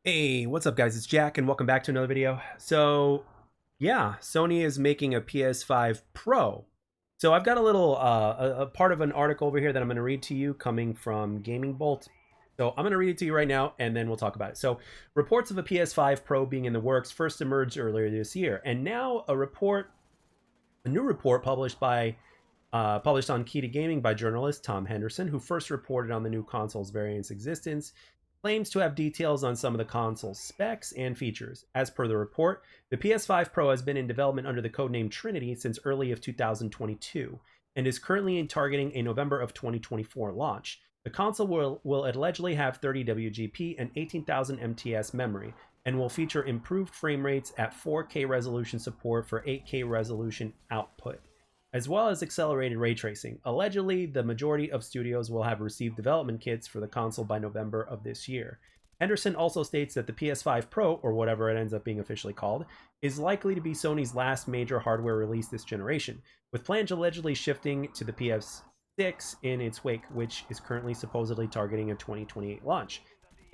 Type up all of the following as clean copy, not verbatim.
Hey, what's up guys? It's Jack and welcome back to another video. So, yeah, Sony is making a PS5 Pro. So I've got a little a part of an article over here that I'm going to read to you coming from Gaming Bolt. So I'm going to read it to you right now and then we'll talk about it. So, reports of a PS5 Pro being in the works first emerged earlier this year, and now a new report published on Key to Gaming by journalist Tom Henderson, who first reported on the new console's variant's existence, claims to have details on some of the console's specs and features. As per the report, the PS5 Pro has been in development under the codename Trinity since early of 2022 and is currently targeting a November of 2024 launch. The console will allegedly have 30 WGP and 18,000 MTS memory and will feature improved frame rates at 4K resolution support for 8K resolution output, as well as accelerated ray tracing. Allegedly, the majority of studios will have received development kits for the console by November of this year. Henderson also states that the PS5 Pro, or whatever it ends up being officially called, is likely to be Sony's last major hardware release this generation, with plans allegedly shifting to the PS6 in its wake, which is currently supposedly targeting a 2028 launch.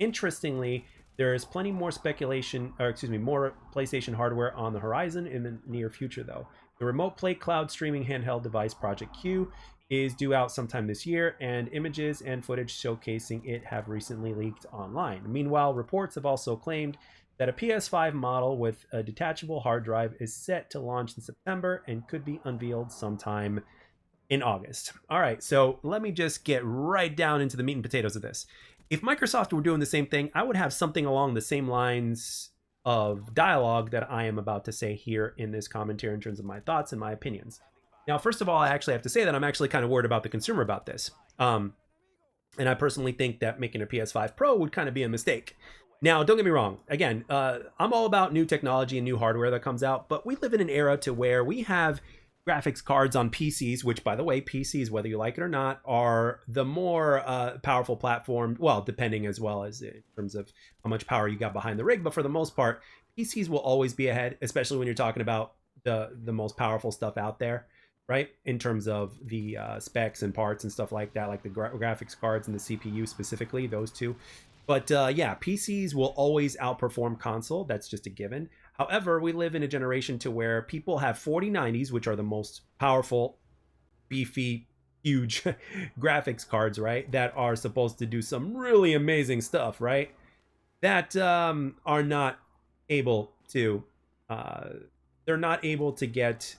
Interestingly, there is plenty more more PlayStation hardware on the horizon in the near future, though. The Remote Play Cloud streaming handheld device Project Q is due out sometime this year, and images and footage showcasing it have recently leaked online. Meanwhile, reports have also claimed that a PS5 model with a detachable hard drive is set to launch in September and could be unveiled sometime in August. All right, so let me just get right down into the meat and potatoes of this. If Microsoft were doing the same thing, I would have something along the same lines of dialogue that I am about to say here in this commentary in terms of my thoughts and my opinions. Now, first of all, I actually have to say that I'm actually kind of worried about the consumer about this. And I personally think that making a PS5 Pro would kind of be a mistake. Now, don't get me wrong. Again, I'm all about new technology and new hardware that comes out, but we live in an era to where we have graphics cards on PCs, which, by the way, PCs, whether you like it or not, are the more powerful platform. Well, depending as well as in terms of how much power you got behind the rig, but for the most part, PCs will always be ahead, especially when you're talking about the most powerful stuff out there, right? In terms of the specs and parts and stuff like that, like the graphics cards and the CPU specifically, those two. But yeah, PCs will always outperform console. That's just a given. However, we live in a generation to where people have 4090s, which are the most powerful, beefy, huge graphics cards, right? That are supposed to do some really amazing stuff, right? That are not able to, uh, they're not able to get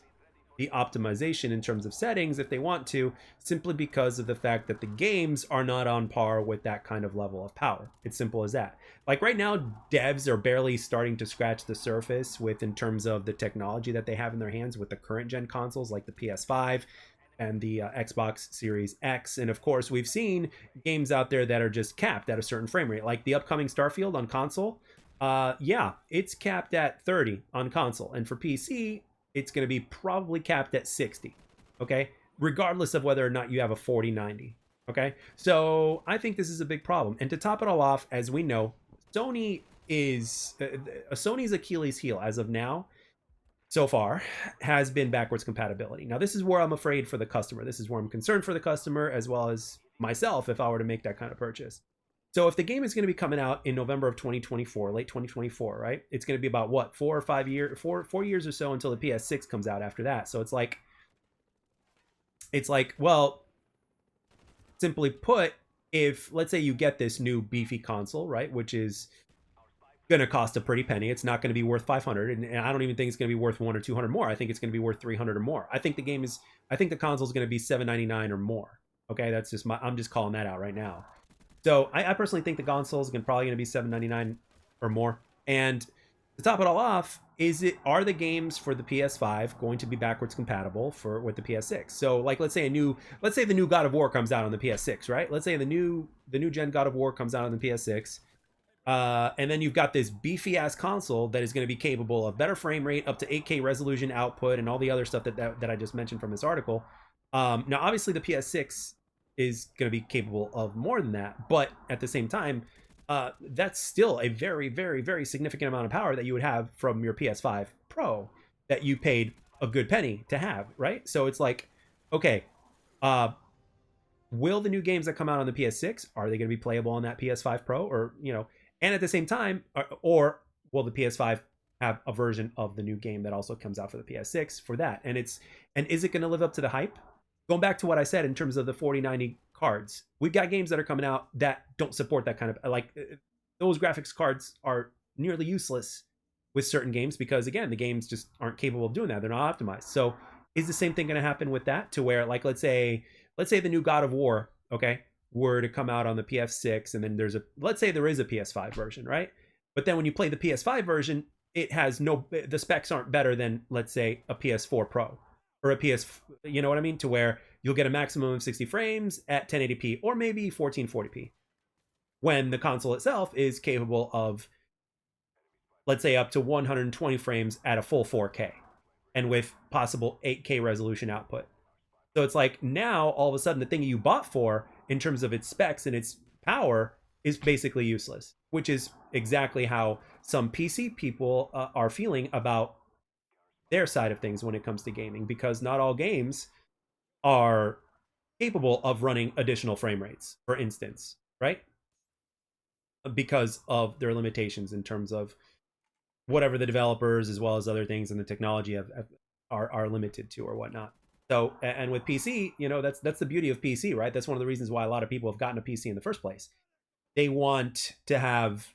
the optimization in terms of settings if they want to, simply because of the fact that the games are not on par with that kind of level of power. It's simple as that. Like right now, devs are barely starting to scratch the surface with in terms of the technology that they have in their hands with the current gen consoles like the PS5 and the Xbox Series X. And of course, we've seen games out there that are just capped at a certain frame rate, like the upcoming Starfield on console. Yeah, it's capped at 30 on console, and for PC, it's going to be probably capped at 60. Okay, regardless of whether or not you have a 4090. Okay, so I think this is a big problem. And to top it all off, as we know, Sony is Sony's Achilles heel as of now so far has been backwards compatibility. Now, this is where I'm afraid for the customer. This is where I'm concerned for the customer as well as myself if I were to make that kind of purchase. So if the game is going to be coming out in November of 2024, late 2024, right? It's going to be about what, 4 years or so until the PS6 comes out after that. So it's like, well, simply put, if let's say you get this new beefy console, right, which is going to cost a pretty penny. It's not going to be worth 500, and I don't even think it's going to be worth 100 or 200 more. I think it's going to be worth 300 or more. I think the console is going to be 799 or more. Okay, that's just I'm just calling that out right now. So I personally think the console is probably going to be 799 or more. And to top it all off, are the games for the PS5 going to be backwards compatible with the PS6? So like let's say the new God of War comes out on the PS6, right? Let's say the new gen God of War comes out on the PS6. And then you've got this beefy ass console that is going to be capable of better frame rate, up to 8K resolution output, and all the other stuff that I just mentioned from this article. Now, obviously, the PS6 is going to be capable of more than that, but at the same time, that's still a very, very, very significant amount of power that you would have from your PS5 Pro that you paid a good penny to have, right? So it's like, okay, will the new games that come out on the PS6, are they going to be playable on that PS5 Pro? Or, And at the same time, or will the PS5 have a version of the new game that also comes out for the PS6 for that? And is it going to live up to the hype? Going back to what I said in terms of the 4090 cards, we've got games that are coming out that don't support that kind of, like, those graphics cards are nearly useless with certain games because, again, the games just aren't capable of doing that. They're not optimized. So is the same thing going to happen with that, to where, like, let's say the new God of War, okay, were to come out on the PS6, and then let's say there is a PS5 version, right? But then when you play the PS5 version, it has the specs aren't better than, let's say, a PS4 Pro or a you know what I mean? To where you'll get a maximum of 60 frames at 1080p or maybe 1440p, when the console itself is capable of, let's say, up to 120 frames at a full 4K and with possible 8K resolution output. So it's like, now all of a sudden the thing you bought for in terms of its specs and its power is basically useless, which is exactly how some PC people are feeling about their side of things when it comes to gaming, because not all games are capable of running additional frame rates, for instance, right? Because of their limitations in terms of whatever the developers as well as other things and the technology are limited to or whatnot. So, and with PC, that's the beauty of PC, right? That's one of the reasons why a lot of people have gotten a PC in the first place. They want to have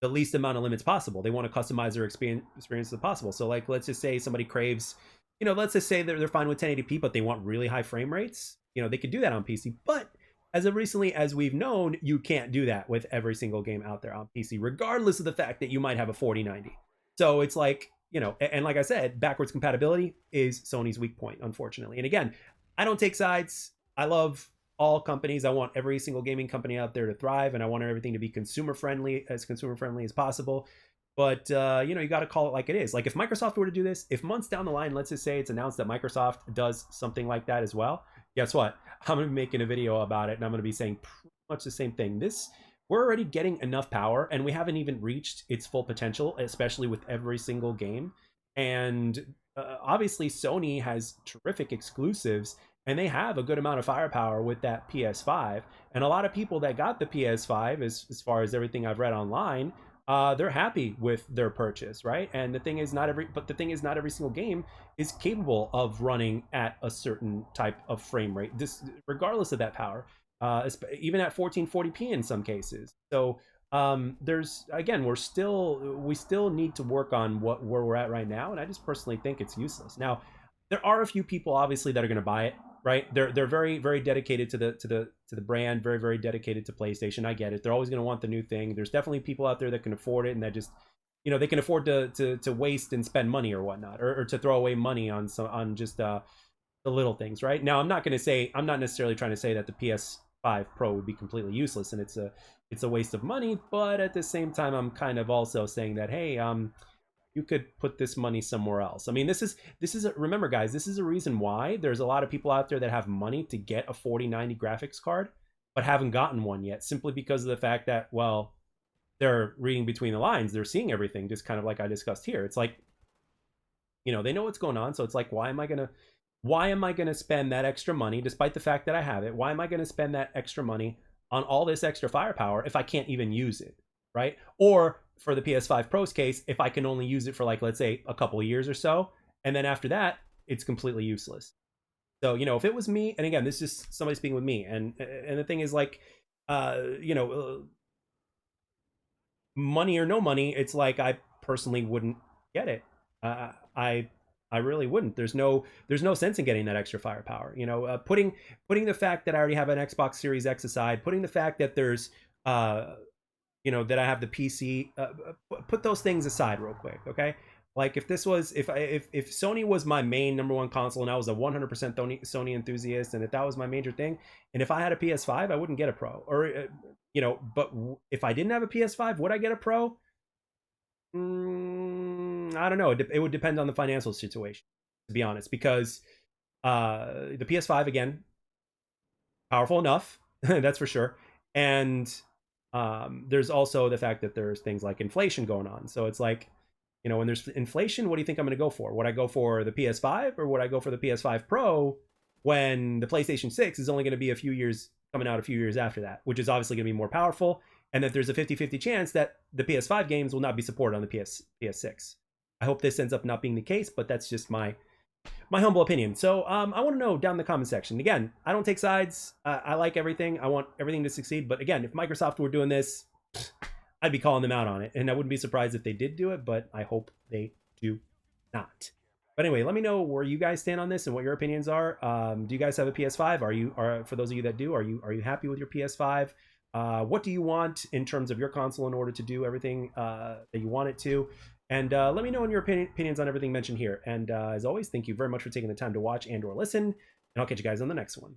the least amount of limits possible. They want to customize their experience as possible. So, like, let's just say somebody craves, let's just say they're fine with 1080p, but they want really high frame rates. They could do that on PC. But as of recently as we've known, you can't do that with every single game out there on PC, regardless of the fact that you might have a 4090. So it's like, and like I said, backwards compatibility is Sony's weak point, unfortunately. And again, I don't take sides. I love all companies. I want every single gaming company out there to thrive, and I want everything to be consumer friendly as possible. But you got to call it like it is. Like, if Microsoft were to do this, if months down the line, let's just say it's announced that Microsoft does something like that as well, guess what? I'm going to be making a video about it, and I'm going to be saying pretty much the same thing. We're already getting enough power, and we haven't even reached its full potential, especially with every single game. And obviously, Sony has terrific exclusives, and they have a good amount of firepower with that PS5. And a lot of people that got the PS5, as far as everything I've read online, they're happy with their purchase, right? And the thing is, not every single game is capable of running at a certain type of frame rate, regardless of that power. Even at 1440p in some cases. So there's, again, we still need to work on where we're at right now, and I just personally think it's useless. Now, there are a few people obviously that are going to buy it, right? They're very, very dedicated to the brand, very, very dedicated to PlayStation. I get it. They're always going to want the new thing. There's definitely people out there that can afford it, and that just, they can afford to waste and spend money or whatnot, or to throw away money on just the little things, right? Now, I'm not necessarily trying to say that the PS5 Pro would be completely useless and it's a waste of money, but at the same time, I'm kind of also saying that, hey, you could put this money somewhere else. I mean, remember, guys, this is a reason why there's a lot of people out there that have money to get a 4090 graphics card, but haven't gotten one yet, simply because of the fact that, well, they're reading between the lines. They're seeing everything, just kind of like I discussed here. It's like, they know what's going on. So it's like, why am I going to spend that extra money, despite the fact that I have it? Why am I going to spend that extra money on all this extra firepower if I can't even use it, right? Or for the PS5 Pro's case, if I can only use it for, like, let's say a couple of years or so, and then after that, it's completely useless. So, if it was me, and again, this is just somebody speaking with me, and the thing is, like, money or no money, it's like I personally wouldn't get it. I really wouldn't. There's no sense in getting that extra firepower. Putting the fact that I already have an Xbox Series X aside, putting the fact that there's that I have the PC, put those things aside real quick, okay? Like, if Sony was my main number one console and I was a 100% Sony enthusiast, and if that was my major thing, and if I had a PS5, I wouldn't get a Pro. Or but if I didn't have a PS5, would I get a Pro? I don't know. It would depend on the financial situation, to be honest, because the PS5, again, powerful enough, that's for sure. And there's also the fact that there's things like inflation going on. So it's like, when there's inflation, what do you think I'm going to go for? Would I go for the PS5, or would I go for the PS5 Pro when the PlayStation 6 is only going to be coming out a few years after that, which is obviously going to be more powerful and that there's a 50-50 chance that the PS5 games will not be supported on the PS6. I hope this ends up not being the case, but that's just my humble opinion. So I want to know down in the comment section. Again, I don't take sides. I like everything. I want everything to succeed. But again, if Microsoft were doing this, I'd be calling them out on it. And I wouldn't be surprised if they did do it, but I hope they do not. But anyway, let me know where you guys stand on this and what your opinions are. Do you guys have a PS5? For those of you that do, are you happy with your PS5? What do you want in terms of your console in order to do everything that you want it to? And let me know your opinions on everything mentioned here. And as always, thank you very much for taking the time to watch and or listen. And I'll catch you guys on the next one.